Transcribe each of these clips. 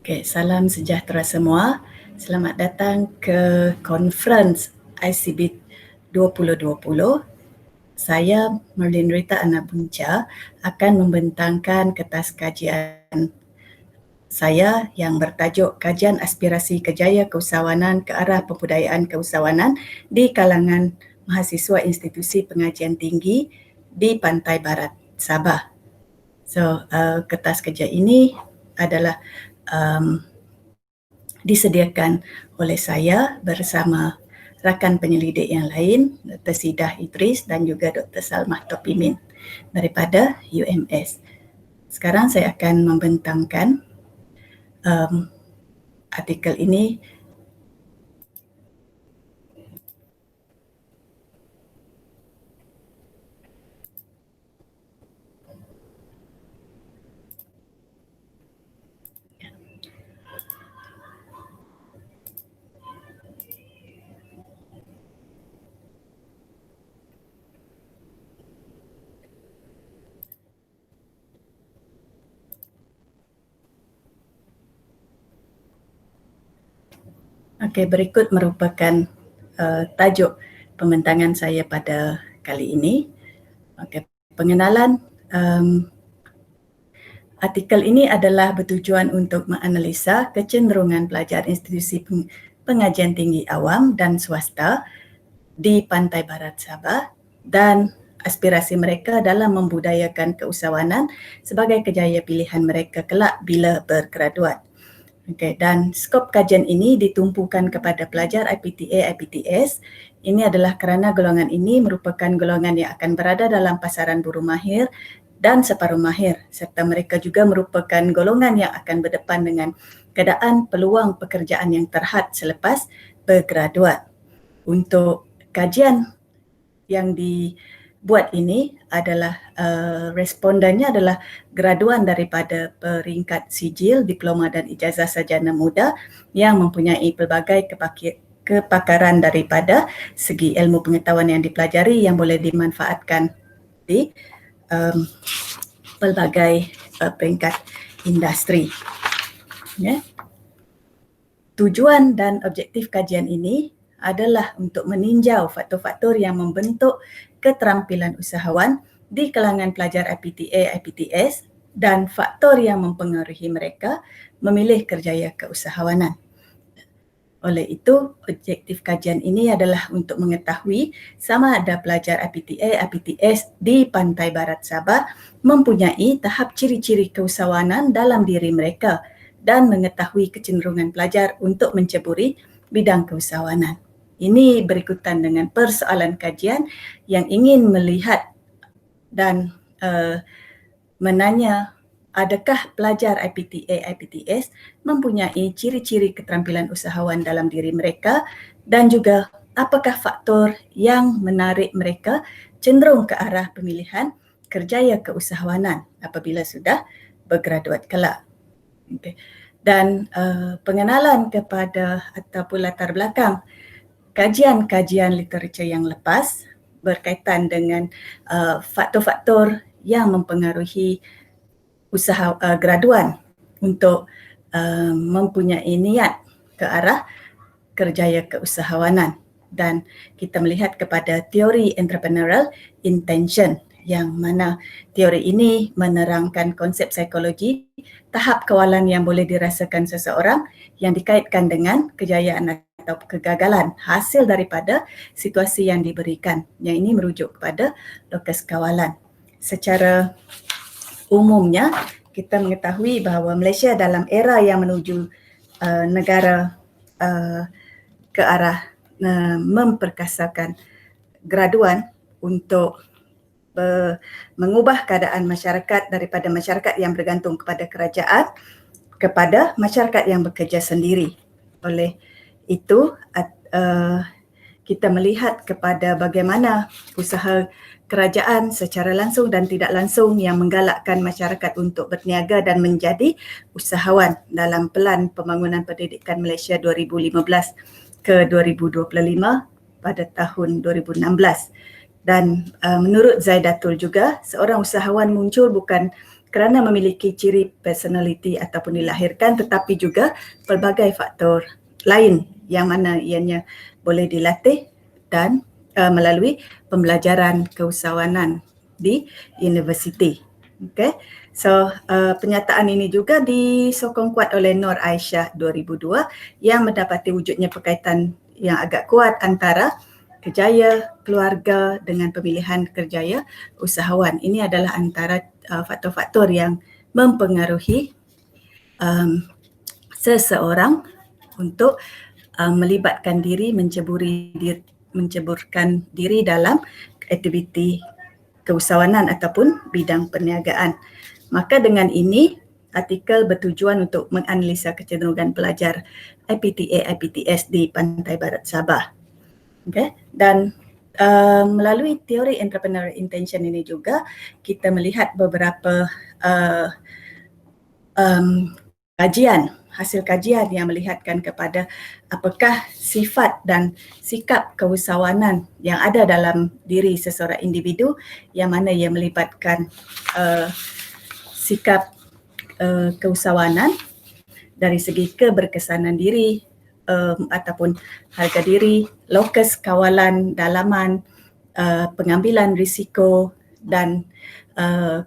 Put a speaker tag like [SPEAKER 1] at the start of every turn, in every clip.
[SPEAKER 1] Okey, salam sejahtera semua. Selamat datang ke conference ICB 2020. Saya Merlin Rita Anabunca akan membentangkan kertas kajian saya yang bertajuk Kajian Aspirasi Kerjaya Keusahawanan ke arah Pembudayaan Keusahawanan di kalangan mahasiswa institusi pengajian tinggi di Pantai Barat Sabah. So, kertas kerja ini adalah disediakan oleh saya bersama rakan penyelidik yang lain, Dr. Sidah Idris dan juga Dr. Salmah Topimin daripada UMS. Sekarang saya akan membentangkan artikel ini. Okey, berikut merupakan tajuk pembentangan saya pada kali ini. Okey, pengenalan. Artikel ini adalah bertujuan untuk menganalisa kecenderungan pelajar institusi pengajian tinggi awam dan swasta di Pantai Barat Sabah dan aspirasi mereka dalam membudayakan keusahawanan sebagai kerjaya pilihan mereka kelak bila bergraduat. Okey, dan skop kajian ini ditumpukan kepada pelajar IPTA, IPTS. Ini adalah kerana golongan ini merupakan golongan yang akan berada dalam pasaran buruh mahir dan separuh mahir, serta mereka juga merupakan golongan yang akan berdepan dengan keadaan peluang pekerjaan yang terhad selepas bergraduat. Untuk kajian yang dibuat ini adalah respondennya adalah graduan daripada peringkat sijil, diploma dan ijazah sarjana muda yang mempunyai pelbagai kepakaran daripada segi ilmu pengetahuan yang dipelajari yang boleh dimanfaatkan di pelbagai peringkat industri. Ya. Tujuan dan objektif kajian ini adalah untuk meninjau faktor-faktor yang membentuk keterampilan usahawan di kalangan pelajar IPTA, IPTS dan faktor yang mempengaruhi mereka memilih kerjaya keusahawanan. Oleh itu, objektif kajian ini adalah untuk mengetahui sama ada pelajar IPTA, IPTS di Pantai Barat Sabah mempunyai tahap ciri-ciri keusahawanan dalam diri mereka dan mengetahui kecenderungan pelajar untuk menceburi bidang keusahawanan. Ini berikutan dengan persoalan kajian yang ingin melihat dan menanya adakah pelajar IPTA, IPTS mempunyai ciri-ciri keterampilan usahawan dalam diri mereka dan juga apakah faktor yang menarik mereka cenderung ke arah pemilihan kerjaya keusahawanan apabila sudah bergraduat kelak. Okay. Dan pengenalan kepada ataupun latar belakang kajian-kajian literatur yang lepas berkaitan dengan faktor-faktor yang mempengaruhi usaha graduan untuk mempunyai niat ke arah kerjaya keusahawanan, dan kita melihat kepada teori entrepreneurial intention yang mana teori ini menerangkan konsep psikologi tahap kawalan yang boleh dirasakan seseorang yang dikaitkan dengan kejayaan atau kegagalan hasil daripada situasi yang diberikan. Yang ini merujuk kepada lokus kawalan. Secara umumnya kita mengetahui bahawa Malaysia dalam era yang menuju negara ke arah memperkasakan graduan untuk mengubah keadaan masyarakat daripada masyarakat yang bergantung kepada kerajaan kepada masyarakat yang bekerja sendiri. Oleh itu kita melihat kepada bagaimana usaha kerajaan secara langsung dan tidak langsung yang menggalakkan masyarakat untuk berniaga dan menjadi usahawan dalam Pelan Pembangunan Pendidikan Malaysia 2015 ke 2025 pada tahun 2016. Dan menurut Zaidatul juga, seorang usahawan muncul bukan kerana memiliki ciri personality ataupun dilahirkan, tetapi juga pelbagai faktor lain yang mana ianya boleh dilatih dan melalui pembelajaran keusahawanan di universiti. Okay. So penyataan ini juga disokong kuat oleh Nur Aisyah 2002 yang mendapati wujudnya perkaitan yang agak kuat antara kerjaya keluarga dengan pemilihan kerjaya usahawan. Ini adalah antara faktor-faktor yang mempengaruhi seseorang untuk melibatkan diri, menceburkan diri dalam aktiviti keusahawanan ataupun bidang perniagaan. Maka dengan ini, artikel bertujuan untuk menganalisa kecenderungan pelajar IPTA, IPTS di Pantai Barat Sabah. Okay. Dan melalui teori entrepreneurial intention ini juga kita melihat beberapa hasil kajian yang melihatkan kepada apakah sifat dan sikap keusahawanan yang ada dalam diri seseorang individu yang mana ia melibatkan sikap keusahawanan dari segi keberkesanan diri ataupun harga diri, lokus kawalan dalaman, pengambilan risiko dan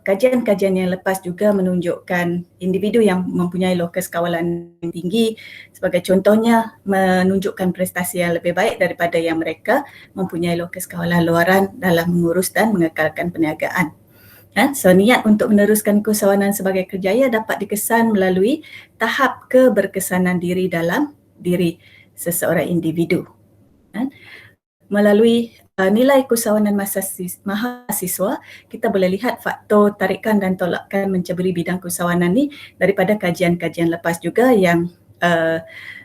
[SPEAKER 1] kajian-kajian yang lepas juga menunjukkan individu yang mempunyai lokus kawalan yang tinggi sebagai contohnya menunjukkan prestasi yang lebih baik daripada yang mereka mempunyai lokus kawalan luaran dalam mengurus dan mengekalkan perniagaan. So niat untuk meneruskan keusahawanan sebagai kerjaya dapat dikesan melalui tahap keberkesanan diri dalam diri seseorang individu. Melalui nilai keusahawanan mahasiswa, kita boleh lihat faktor tarikan dan tolakan menceburi bidang keusahawanan ni daripada kajian-kajian lepas juga yang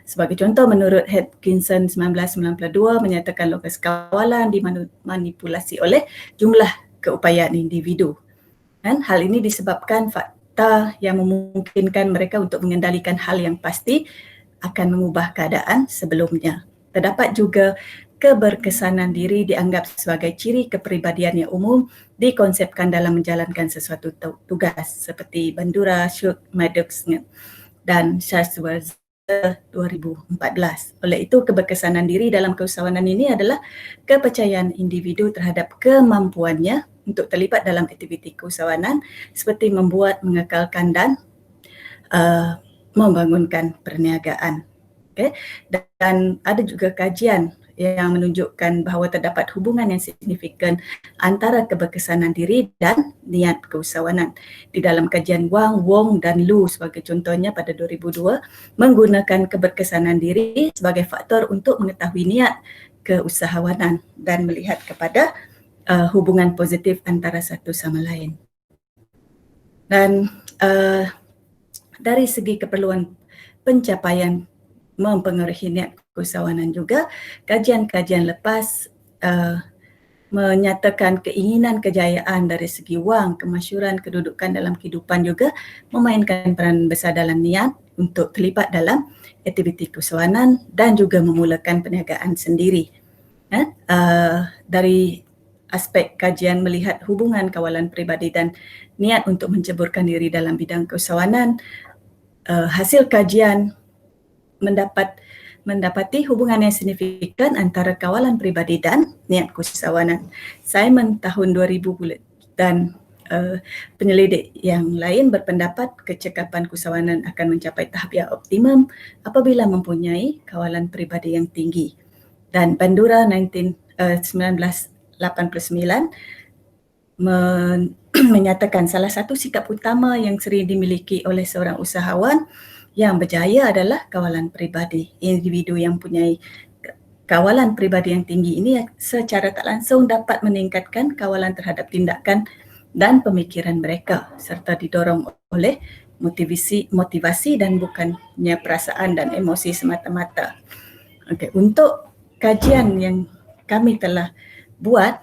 [SPEAKER 1] sebagai contoh menurut Hodgkinson 1992 menyatakan lokus kawalan dimanipulasi oleh jumlah keupayaan individu. Dan hal ini disebabkan fakta yang memungkinkan mereka untuk mengendalikan hal yang pasti akan mengubah keadaan sebelumnya. Terdapat juga keberkesanan diri dianggap sebagai ciri kepribadian yang umum dikonsepkan dalam menjalankan sesuatu tugas seperti Bandura, Schultz, Maddox dan Schwarzer 2014. Oleh itu, keberkesanan diri dalam keusahawanan ini adalah kepercayaan individu terhadap kemampuannya untuk terlibat dalam aktiviti keusahawanan seperti membuat, mengekalkan dan membangunkan perniagaan. Okay. Dan ada juga kajian yang menunjukkan bahawa terdapat hubungan yang signifikan antara keberkesanan diri dan niat keusahawanan. Di dalam kajian Wang, Wong dan Lu sebagai contohnya pada 2002 menggunakan keberkesanan diri sebagai faktor untuk mengetahui niat keusahawanan dan melihat kepada hubungan positif antara satu sama lain. Dan dari segi keperluan pencapaian mempengaruhi niat keusahawanan juga, kajian-kajian lepas menyatakan keinginan kejayaan dari segi wang, kemasyhuran, kedudukan dalam kehidupan juga memainkan peran besar dalam niat untuk terlibat dalam aktiviti keusahawanan dan juga memulakan perniagaan sendiri. Dari aspek kajian melihat hubungan kawalan peribadi dan niat untuk menceburkan diri dalam bidang keusahawanan, hasil kajian mendapati hubungan yang signifikan antara kawalan peribadi dan niat keusahawanan. Simon tahun 2000 dan penyelidik yang lain berpendapat kecekapan keusahawanan akan mencapai tahap yang optimum apabila mempunyai kawalan peribadi yang tinggi. Dan Bandura 1989 menyatakan salah satu sikap utama yang sering dimiliki oleh seorang usahawan yang berjaya adalah kawalan peribadi. Individu yang mempunyai kawalan peribadi yang tinggi ini secara tak langsung dapat meningkatkan kawalan terhadap tindakan dan pemikiran mereka serta didorong oleh motivasi dan bukannya perasaan dan emosi semata-mata. Okay. Untuk kajian yang kami telah buat,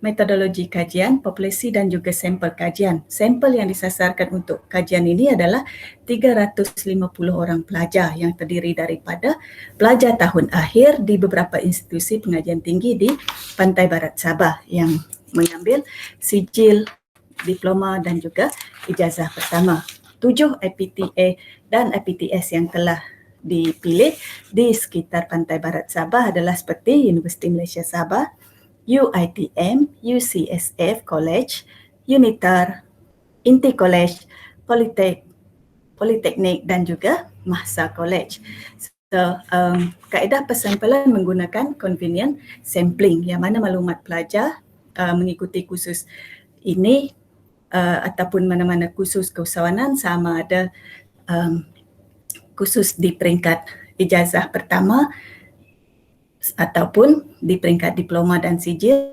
[SPEAKER 1] metodologi kajian, populasi dan juga sampel kajian. Sampel yang disasarkan untuk kajian ini adalah 350 orang pelajar yang terdiri daripada pelajar tahun akhir di beberapa institusi pengajian tinggi di Pantai Barat Sabah yang mengambil sijil diploma dan juga ijazah pertama. 7 IPTA dan IPTS yang telah dipilih di sekitar pantai barat Sabah adalah seperti Universiti Malaysia Sabah, UiTM, UCSF College, Unitar, Inti College, Politeknik dan juga Mahsa College. So, kaedah persampalan menggunakan convenient sampling yang mana maklumat pelajar mengikuti kursus ini ataupun mana-mana kursus keusahawanan sama ada kursus di peringkat ijazah pertama ataupun di peringkat diploma dan sijil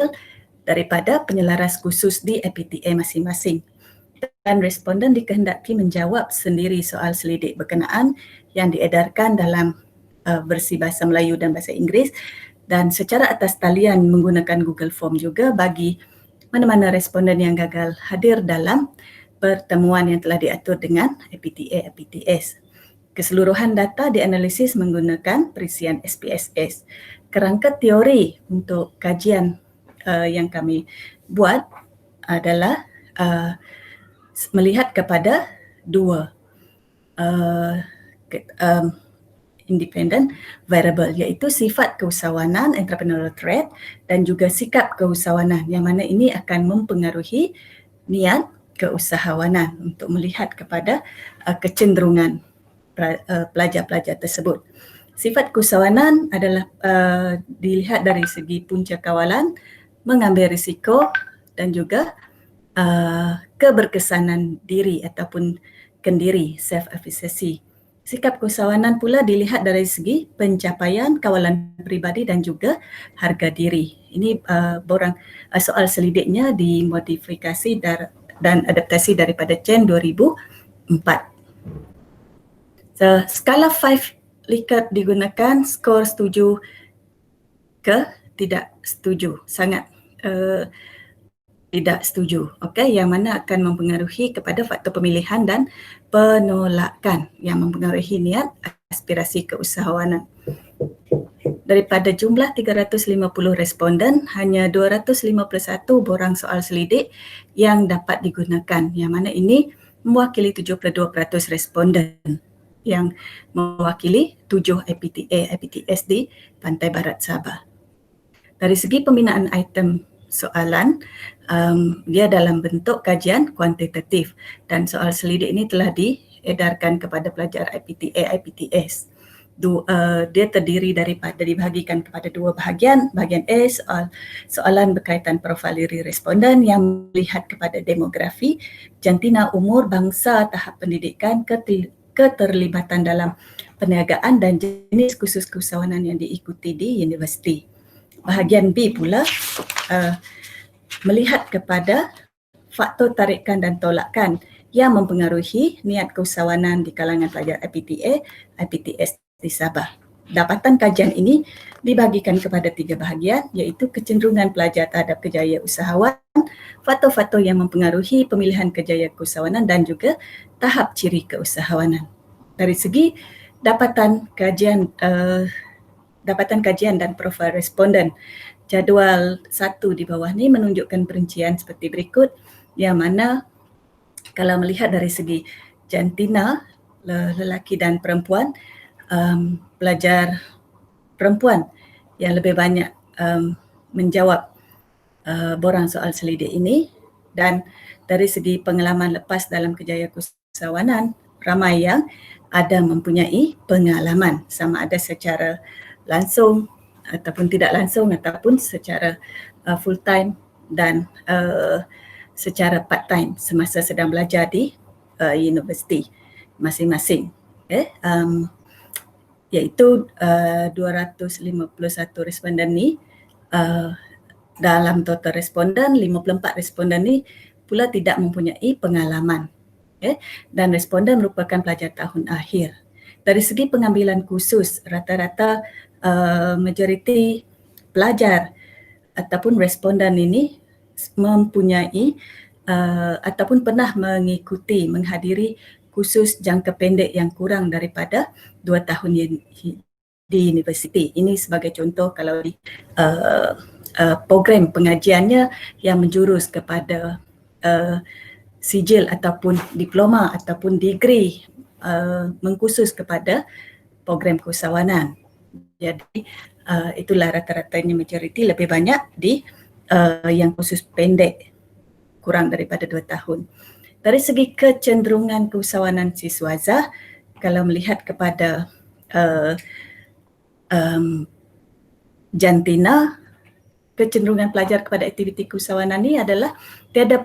[SPEAKER 1] daripada penyelaras kursus di IPTA masing-masing. Dan responden dikehendaki menjawab sendiri soal selidik berkenaan yang diedarkan dalam versi bahasa Melayu dan bahasa Inggeris dan secara atas talian menggunakan Google Form juga bagi mana-mana responden yang gagal hadir dalam pertemuan yang telah diatur dengan IPTA IPTS. Keseluruhan data dianalisis menggunakan perisian SPSS. Kerangka teori untuk kajian yang kami buat adalah melihat kepada dua independent variable, iaitu sifat keusahawanan entrepreneurial trait dan juga sikap keusahawanan yang mana ini akan mempengaruhi niat keusahawanan untuk melihat kepada kecenderungan pelajar-pelajar tersebut. Sifat keusahawanan adalah dilihat dari segi punca kawalan, mengambil risiko dan juga keberkesanan diri ataupun kendiri, self-efficacy. Sikap keusahawanan pula dilihat dari segi pencapaian kawalan peribadi dan juga harga diri. Ini soal selidiknya dimodifikasi dan adaptasi daripada Chen 2004. So, skala 5 Likert digunakan, skor setuju ke tidak setuju, sangat tidak setuju, okey, yang mana akan mempengaruhi kepada faktor pemilihan dan penolakan yang mempengaruhi niat aspirasi keusahawanan. Daripada jumlah 350 responden, hanya 251 borang soal selidik yang dapat digunakan, yang mana ini mewakili 72% responden yang mewakili 7 IPTA, IPTS di Pantai Barat Sabah. Dari segi pembinaan item soalan, dia dalam bentuk kajian kuantitatif dan soal selidik ini telah diedarkan kepada pelajar IPTA, IPTS. Dia terdiri dibahagikan kepada dua bahagian. Bahagian A, soalan berkaitan profil diri responden yang melihat kepada demografi, jantina, umur, bangsa, tahap pendidikan, keterlibatan dalam perniagaan dan jenis kursus keusahawanan yang diikuti di universiti. Bahagian B pula melihat kepada faktor tarikan dan tolakan yang mempengaruhi niat keusahawanan di kalangan pelajar IPTA, IPTS di Sabah. Dapatan kajian ini dibahagikan kepada 3 bahagian, iaitu kecenderungan pelajar terhadap kerjaya usahawan, faktor-faktor yang mempengaruhi pemilihan kerjaya keusahawanan dan juga tahap ciri keusahawanan. Dari segi dapatan kajian dan profil responden, jadual 1 di bawah ni menunjukkan perincian seperti berikut, yang mana kalau melihat dari segi jantina, lelaki dan perempuan, pelajar perempuan yang lebih banyak menjawab borang soal selidik ini, dan dari segi pengalaman lepas dalam kerjaya keusahawanan, ramai yang ada mempunyai pengalaman sama ada secara langsung ataupun tidak langsung ataupun secara full time dan secara part time semasa sedang belajar di universiti masing-masing. Okay. Iaitu 251 responden ni, dalam total responden 54 responden ni pula tidak mempunyai pengalaman. Okay. Dan responden merupakan pelajar tahun akhir. Dari segi pengambilan kursus, rata-rata majoriti pelajar ataupun responden ini mempunyai ataupun pernah menghadiri kursus jangka pendek yang kurang daripada 2 tahun di universiti. Ini sebagai contoh kalau di program pengajiannya yang menjurus kepada sijil ataupun diploma ataupun degree mengkhusus kepada program keusahawanan. Jadi itulah rata-ratanya majoriti lebih banyak di yang khusus pendek kurang daripada 2 tahun. Dari segi kecenderungan keusahawanan siswaza, kalau melihat kepada jantina, kecenderungan pelajar kepada aktiviti keusahawanan ini adalah tiada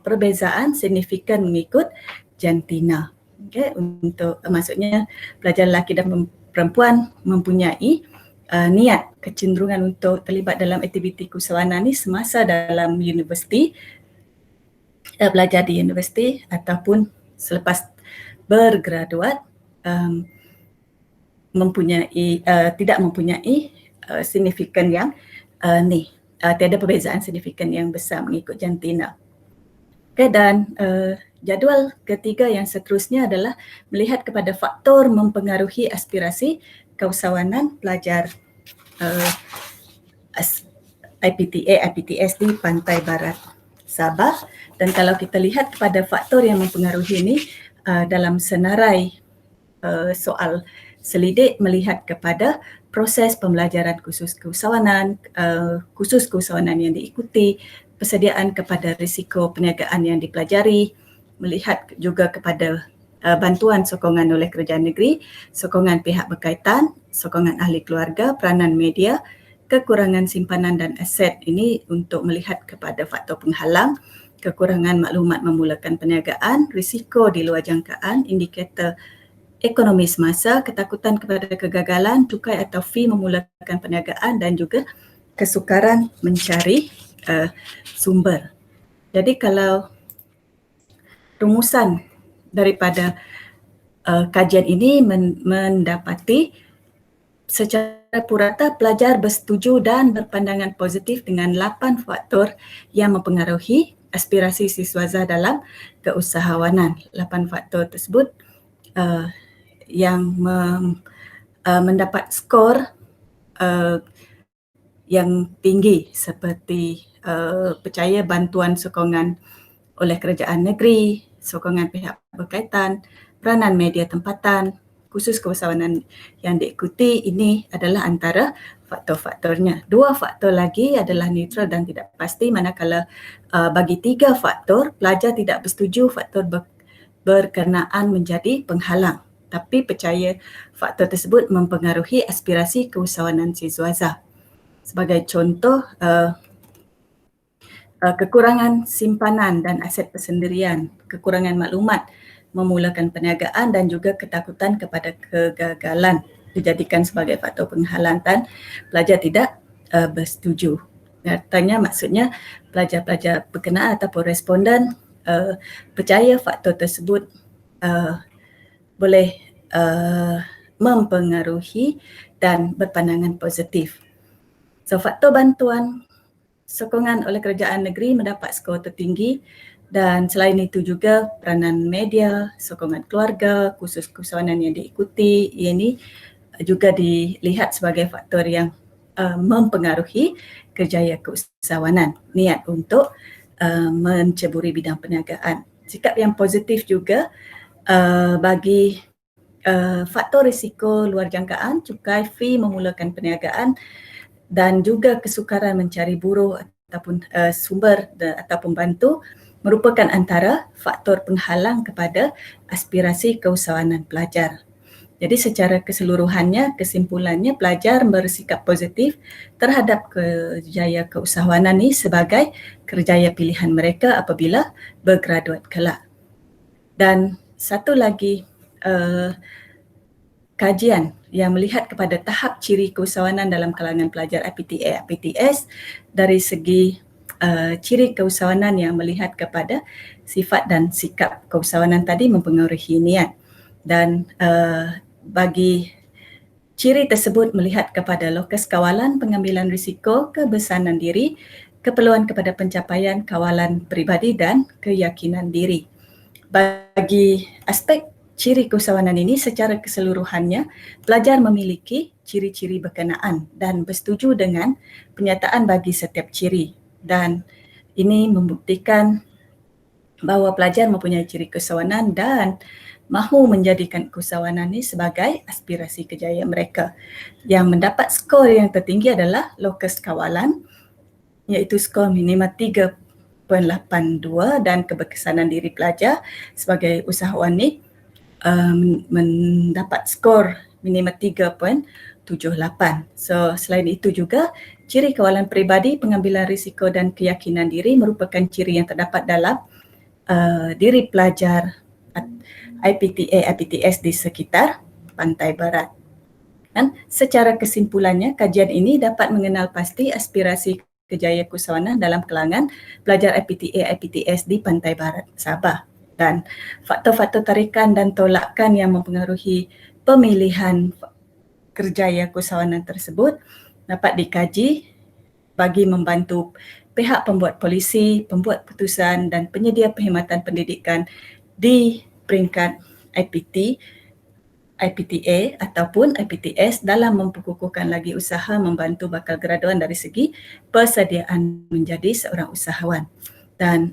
[SPEAKER 1] perbezaan signifikan mengikut jantina. Okay, untuk maksudnya pelajar lelaki dan perempuan mempunyai niat kecenderungan untuk terlibat dalam aktiviti keusahawanan ini semasa dalam universiti, belajar di universiti ataupun selepas bergraduat, tidak mempunyai signifikan yang tiada perbezaan signifikan yang besar mengikut jantina. Okay, dan jadual ketiga yang seterusnya adalah melihat kepada faktor mempengaruhi aspirasi keusahawanan pelajar IPTA, IPTS di Pantai Barat Sabah. Dan kalau kita lihat kepada faktor yang mempengaruhi ini dalam senarai soal selidik melihat kepada proses pembelajaran khusus keusahawanan yang diikuti, persediaan kepada risiko perniagaan yang dipelajari, melihat juga kepada bantuan sokongan oleh kerajaan negeri, sokongan pihak berkaitan, sokongan ahli keluarga, peranan media, kekurangan simpanan dan aset ini untuk melihat kepada faktor penghalang, kekurangan maklumat memulakan perniagaan, risiko di luar jangkaan, indikator ekonomi semasa, ketakutan kepada kegagalan, cukai atau fee memulakan perniagaan dan juga kesukaran mencari sumber. Jadi kalau rumusan daripada kajian ini mendapati secara purata pelajar bersetuju dan berpandangan positif dengan 8 faktor yang mempengaruhi aspirasi siswaza dalam keusahawanan. 8 faktor tersebut yang mendapat skor yang tinggi seperti percaya bantuan sokongan oleh kerajaan negeri, sokongan pihak berkaitan, peranan media tempatan, khusus keusahawanan yang diikuti, ini adalah antara faktor-faktornya. 2 faktor lagi adalah neutral dan tidak pasti, manakala bagi 3 faktor, pelajar tidak bersetuju faktor berkenaan menjadi penghalang. Tapi percaya faktor tersebut mempengaruhi aspirasi keusahawanan siswaza. Sebagai contoh, kekurangan simpanan dan aset persendirian, kekurangan maklumat memulakan perniagaan dan juga ketakutan kepada kegagalan dijadikan sebagai faktor penghalang dan pelajar tidak bersetuju. Artinya maksudnya pelajar-pelajar berkenaan ataupun responden percaya faktor tersebut boleh mempengaruhi dan berpandangan positif. So, faktor bantuan sokongan oleh kerajaan negeri mendapat skor tertinggi dan selain itu juga peranan media, sokongan keluarga, khusus keusahawanan yang diikuti, ini juga dilihat sebagai faktor yang mempengaruhi kerjaya keusahawanan, niat untuk menceburi bidang perniagaan. Sikap yang positif juga bagi faktor risiko luar jangkaan, cukai, fee memulakan perniagaan dan juga kesukaran mencari buruh ataupun sumber ataupun bantu merupakan antara faktor penghalang kepada aspirasi keusahawanan pelajar. Jadi secara keseluruhannya, kesimpulannya pelajar bersikap positif terhadap kerjaya keusahawanan ini sebagai kerjaya pilihan mereka apabila bergraduat kelak. Dan satu lagi kajian yang melihat kepada tahap ciri keusahawanan dalam kalangan pelajar IPTA, IPTS dari segi ciri keusahawanan yang melihat kepada sifat dan sikap keusahawanan tadi mempengaruhi niat. Dan bagi ciri tersebut melihat kepada lokus kawalan pengambilan risiko, kebesaran diri, keperluan kepada pencapaian kawalan peribadi dan keyakinan diri. Bagi aspek ciri keusahawanan ini secara keseluruhannya, pelajar memiliki ciri-ciri berkenaan dan bersetuju dengan penyataan bagi setiap ciri. Dan ini membuktikan bahawa pelajar mempunyai ciri keusahawanan dan mahu menjadikan keusahawanan ini sebagai aspirasi kejayaan mereka. Yang mendapat skor yang tertinggi adalah lokus kawalan, iaitu skor minimal 3.82, dan keberkesanan diri pelajar sebagai usahawan ni mendapat skor minimal 3.78. So selain itu juga, ciri kawalan peribadi, pengambilan risiko dan keyakinan diri merupakan ciri yang terdapat dalam diri pelajar IPTA, IPTS di sekitar pantai barat. Dan secara kesimpulannya, kajian ini dapat mengenal pasti aspirasi kejayaan keusahawanan dalam kalangan pelajar IPTA, IPTS di pantai barat Sabah, dan faktor-faktor tarikan dan tolakan yang mempengaruhi pemilihan kerjaya keusahawanan tersebut dapat dikaji bagi membantu pihak pembuat polisi, pembuat putusan dan penyedia perkhidmatan pendidikan di peringkat IPT, IPTA ataupun IPTS dalam memperkukuhkan lagi usaha membantu bakal graduan dari segi persediaan menjadi seorang usahawan. Dan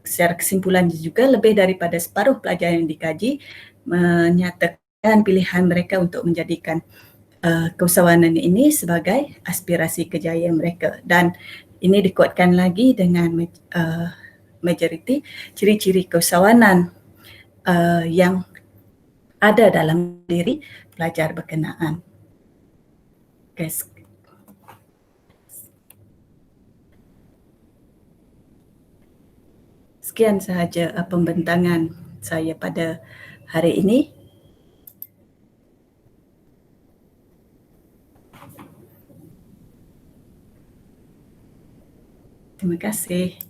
[SPEAKER 1] secara kesimpulan juga, lebih daripada separuh pelajar yang dikaji menyatakan pilihan mereka untuk menjadikan keusahawanan ini sebagai aspirasi kejayaan mereka, dan ini dikuatkan lagi dengan majoriti ciri-ciri keusahawanan yang ada dalam diri pelajar berkenaan. Okay. Sekian sahaja pembentangan saya pada hari ini. Terima kasih.